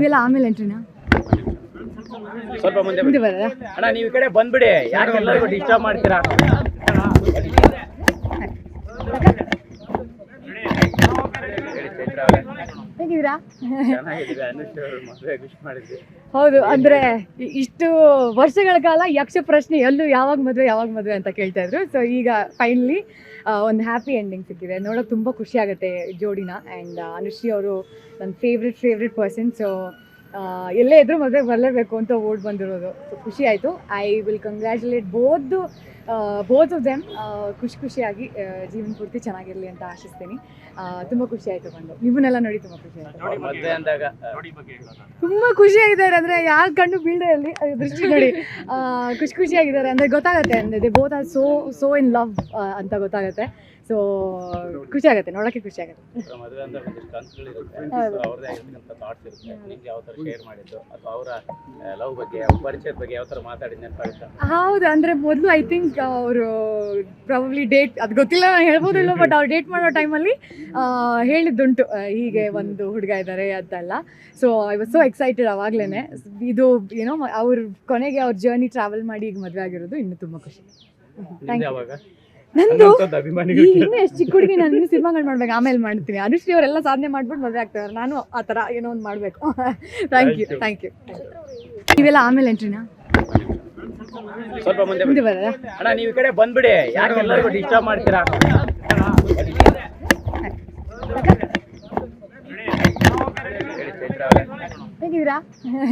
ನೀವೆಲ್ಲ ಆಮೇಲೆ ಎಂಟ್ರಿನಾ ಸ್ವಲ್ಪ ಮುಂದೆ ಮುಂದೆ ಬರೋದಾ? ಅಣ್ಣ ನೀವು ಈ ಕಡೆ ಬಂದ್ಬಿಡಿ, ಯಾಕೆ ಎಲ್ಲರಿಗೂ ಡಿಸ್ಟರ್ಬ್ ಮಾಡ್ತೀರಾ? ಹೇಗಿದ್ದೀರಾ? ಚೆನ್ನಾಗಿದ್ದೀವಿ. ಅನುಷ್ ಅವರು ಮದುವೆ ವಿಶ್ ಮಾಡಿದ್ವಿ. ಹೌದು, ಅಂದ್ರೆ ಇಷ್ಟು ವರ್ಷಗಳ ಕಾಲ ಯಕ್ಷ ಪ್ರಶ್ನೆ ಎಲ್ಲೂ ಯಾವಾಗ ಮದುವೆ ಅಂತ ಕೇಳ್ತಾ ಇದ್ರು. ಸೊ ಈಗ ಫೈನಲಿ ಒಂದು ಹ್ಯಾಪಿ ಎಂಡಿಂಗ್ ಸಿಕ್ಕಿದೆ. ನೋಡೋಕೆ ತುಂಬ ಖುಷಿ ಆಗುತ್ತೆ ಜೋಡಿನ. ಆ್ಯಂಡ್ ಅನುಶ್ರೀ ಅವರು ನನ್ನ ಫೇವ್ರೆಟ್ ಪರ್ಸನ್. ಸೊ ಎಲ್ಲೇ ಇದ್ರೂ ಮದುವೆಗೆ ಬರಲೇಬೇಕು ಅಂತ ಓಡ್ ಬಂದಿರೋದು. ಸೊ ಖುಷಿ ಆಯಿತು. I will congratulate both of them. ಖುಷಿಯಾಗಿ ಜೀವನ ಪೂರ್ತಿ ಚೆನ್ನಾಗಿರಲಿ ಅಂತ ಆಶಿಸ್ತೀನಿ. ತುಂಬ ಖುಷಿ ಆಯಿತು ಬಂದು. ನಿಮ್ಮನ್ನೆಲ್ಲ ನೋಡಿ ತುಂಬ ಖುಷಿ ಆಯಿತು. ಮದುವೆ ಅಂದಾಗ ತುಂಬ ಖುಷಿಯಾಗಿದ್ದಾರೆ, ಅಂದರೆ ಯಾರು ಕಣ್ಣು ಬೀಳದೆ ಅಲ್ಲಿ ದೃಷ್ಟಿ ನೋಡಿ ಖುಷಿಯಾಗಿದ್ದಾರೆ. ಅಂದರೆ ಗೊತ್ತಾಗುತ್ತೆ, ಅಂದರೆ they both are so in love ಅಂತ ಗೊತ್ತಾಗುತ್ತೆ. ಸೊ ಖುಷಿ ಆಗುತ್ತೆ, ನೋಡೋಕ್ಕೆ ಖುಷಿ ಆಗುತ್ತೆ. ಮದುವೆ ಅಂದಾಗ ಒಂದಿಷ್ಟು ಕನಸುಗಳಿರುತ್ತೆ, ಅವ್ರದ್ದೇ ಆಗಿರ್ತಕ್ಕಂಥ ಥಾಟ್ಸ್ ಇರುತ್ತೆ. ನಿಮ್ಗೆ ಯಾವ ಥರ ಶೇರ್ ಮಾಡಿದ್ದು ಅಥವಾ ಅವರ ಲವ್ ಬಗ್ಗೆ, ಪರಿಚಯದ ಬಗ್ಗೆ ಯಾವ ಥರ ಮಾತಾಡಿದ್ದು ನೆನಪಾಗುತ್ತೆ? ಹೌದು, ಅಂದರೆ ಮೊದಲು ಐ ಥಿಂಕ್ ಅವರು ಪ್ರಾಬಬ್ಲಿ ಡೇಟ್, ಅದು ಗೊತ್ತಿಲ್ಲ ಹೇಳ್ಬೋದಿಲ್ಲ, ಬಟ್ ಅವ್ರು ಡೇಟ್ ಮಾಡೋ ಟೈಮಲ್ಲಿ ಹೇಳಿದ್ದುಂಟು ಹೀಗೆ ಒಂದು ಹುಡುಗ ಇದ್ದಾರೆ ಅಂತೆಲ್ಲ. So I was so excited ಅವಾಗಲೇ. ಇದು ಏನೋ ಅವ್ರ ಕೊನೆಗೆ ಅವ್ರ ಜರ್ನಿ ಟ್ರಾವೆಲ್ ಮಾಡಿ ಈಗ ಮದುವೆ ಆಗಿರೋದು ಇನ್ನೂ ತುಂಬ ಖುಷಿ. ನಂದು ಇನ್ನೂ ಎಷ್ಟು ಚಿಕ್ಕ ಹುಡುಗಿ, ನಾನು ಇನ್ನೂ ಸಿನಿಮಾಗಳು ಮಾಡ್ಬೇಕು, ಆಮೇಲೆ ಮಾಡ್ತೀನಿ. ಅನುಶ್ರೀ ಅವರೆಲ್ಲ ಸಾಧನೆ ಮಾಡ್ಬಿಟ್ಟು ಮದುವೆ ಆಗ್ತಾರೆ, ನಾನು ಆ ಥರ ಏನೋ ಒಂದು ಮಾಡಬೇಕು. Thank you. ನೀವೆಲ್ಲ ಆಮೇಲೆ ಎಂಟ್ರಿನಾ ಸ್ವಲ್ಪ ಮುಂದೆ ಬರೋದಾ? ಅಣ್ಣ ನೀವು ಈ ಕಡೆ ಬಂದ್ಬಿಡಿ, ಯಾಕೆ ಎಲ್ಲರಿಗೂ ಡಿಸ್ಟರ್ಬ್ ಮಾಡ್ತೀರಾ? ಹೇಗಿದ್ದೀರಾ?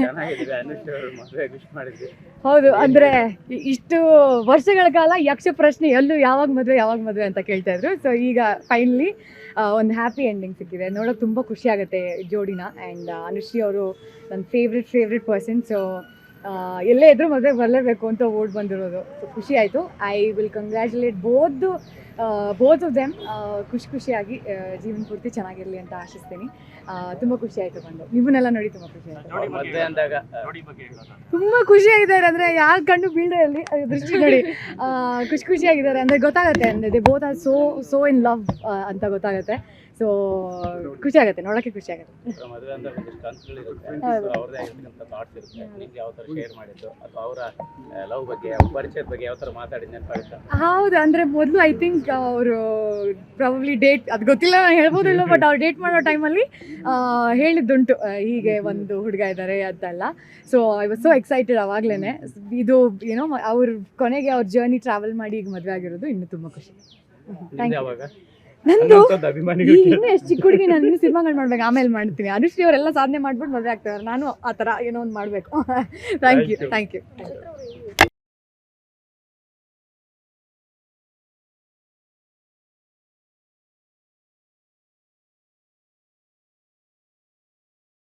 ಚೆನ್ನಾಗಿದ್ದೀವಿ. ಅನುಷ್ ಅವರು ಮದುವೆ ವಿಶ್ ಮಾಡಿದ್ವಿ. ಹೌದು, ಅಂದರೆ ಇಷ್ಟು ವರ್ಷಗಳ ಕಾಲ ಯಕ್ಷ ಪ್ರಶ್ನೆ ಎಲ್ಲೂ ಯಾವಾಗ ಮದುವೆ ಅಂತ ಕೇಳ್ತಾ ಇದ್ರು. ಸೊ ಈಗ ಫೈನಲಿ ಒಂದು ಹ್ಯಾಪಿ ಎಂಡಿಂಗ್ ಸಿಕ್ಕಿದೆ. ನೋಡೋಕೆ ತುಂಬ ಖುಷಿ ಆಗುತ್ತೆ ಜೋಡಿನ. ಆ್ಯಂಡ್ ಅನುಶ್ರೀ ಅವರು ನನ್ನ ಫೇವ್ರೆಟ್ ಪರ್ಸನ್. ಸೊ ಎಲ್ಲೇ ಇದ್ರೂ ಮದುವೆಗೆ ಬರಲೇಬೇಕು ಅಂತ ಓಡ್ ಬಂದಿರೋದು. ಸೊ ಖುಷಿ ಆಯಿತು. I will congratulate both of them. ಖುಷಿಯಾಗಿ ಜೀವನ ಪೂರ್ತಿ ಚೆನ್ನಾಗಿರಲಿ ಅಂತ ಆಶಿಸ್ತೀನಿ. ತುಂಬ ಖುಷಿ ಆಯಿತು ಬಂದು. ನಿಮ್ಮನ್ನೆಲ್ಲ ನೋಡಿ ತುಂಬ ಖುಷಿ ಆಯಿತು. ಮದುವೆ ಅಂದಾಗ ತುಂಬ ಖುಷಿಯಾಗಿದ್ದಾರೆ, ಅಂದರೆ ಯಾರು ಕಣ್ಣು ಬೀಳದೆ ಅಲ್ಲಿ ದೃಷ್ಟಿ ನೋಡಿ ಖುಷಿಯಾಗಿದ್ದಾರೆ. ಅಂದರೆ ಗೊತ್ತಾಗುತ್ತೆ, ಅಂದರೆ they both are so in love ಅಂತ ಗೊತ್ತಾಗುತ್ತೆ. ಸೊ ಖುಷಿ ಆಗುತ್ತೆ, ನೋಡೋಕ್ಕೆ ಖುಷಿ ಆಗುತ್ತೆ. ಮದುವೆ ಅಂದಾಗ ಒಂದಿಷ್ಟು ಕನಸುಗಳಿರುತ್ತೆ, ಅವ್ರದ್ದೇ ಆಗಿರ್ತಕ್ಕಂಥ ಥಾಟ್ಸ್ ಇರುತ್ತೆ. ನಿಮ್ಗೆ ಯಾವ ಥರ ಶೇರ್ ಮಾಡಿದ್ದು ಅಥವಾ ಅವರ ಲವ್ ಬಗ್ಗೆ, ಪರಿಚಯದ ಬಗ್ಗೆ ಯಾವ ಥರ ಮಾತಾಡಿದ್ದು ನೆನಪಾಗುತ್ತೆ? ಹೌದು, ಅಂದರೆ ಮೊದಲು ಐ ಥಿಂಕ್ ಅವರು ಪ್ರಾಬಬ್ಲಿ ಡೇಟ್, ಅದು ಗೊತ್ತಿಲ್ಲ ಹೇಳ್ಬೋದಿಲ್ಲ, ಬಟ್ ಅವ್ರು ಡೇಟ್ ಮಾಡೋ ಟೈಮಲ್ಲಿ ಹೇಳಿದ್ದುಂಟು ಹೀಗೆ ಒಂದು ಹುಡುಗ ಇದ್ದಾರೆ ಅಂತೆಲ್ಲ. So I was so excited ಅವಾಗಲೇ. ಇದು ಏನೋ ಅವ್ರ ಕೊನೆಗೆ ಅವ್ರ ಜರ್ನಿ ಟ್ರಾವೆಲ್ ಮಾಡಿ ಈಗ ಮದುವೆ ಆಗಿರೋದು ಇನ್ನೂ ತುಂಬ ಖುಷಿ. Thank you. ನಂದು ಇನ್ನೂ ಎಷ್ಟು ಚಿಕ್ಕ ಹುಡುಗಿ, ನಾನು ಇನ್ನೂ ಸಿನಿಮಾಗಳು ಮಾಡ್ಬೇಕು, ಆಮೇಲೆ ಮಾಡ್ತೀನಿ. ಅನುಶ್ರೀ ಅವರೆಲ್ಲ ಸಾಧನೆ ಮಾಡ್ಬಿಟ್ಟು ಮದುವೆ ಆಗ್ತಾರೆ, ನಾನು ಆ ಥರ ಏನೋ ಒಂದು ಮಾಡಬೇಕು. Thank you.